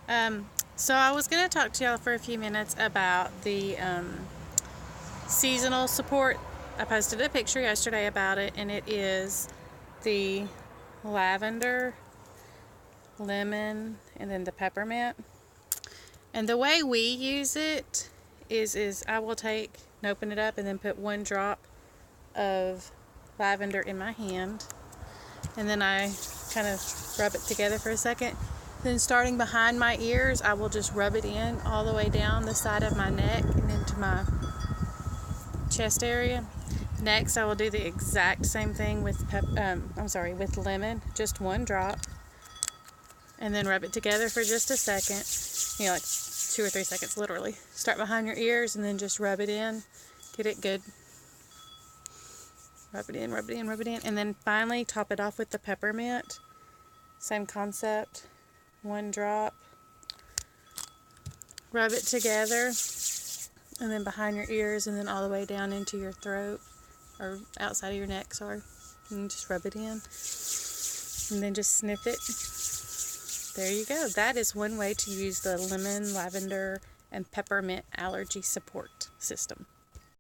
So I was going to talk to y'all for a few minutes about the seasonal support. I posted a picture yesterday about it, and it is the lavender, lemon, and then the peppermint. And the way we use it is I will take and open it up and then put one drop of lavender in my hand, and then I kind of rub it together for a second. Then starting behind my ears, I will just rub it in all the way down the side of my neck and into my chest area. Next, I will do the exact same thing with with lemon, just one drop, and then rub it together for just a second. Like 2 or 3 seconds, literally. Start behind your ears and then just rub it in. Get it good. Rub it in, rub it in, rub it in, and then finally top it off with the peppermint. Same concept. One drop. Rub it together, and then behind your ears, and then all the way down into your throat, or outside of your neck, sorry. And just rub it in, and then just sniff it. There you go. That is one way to use the lemon, lavender, and peppermint allergy support system.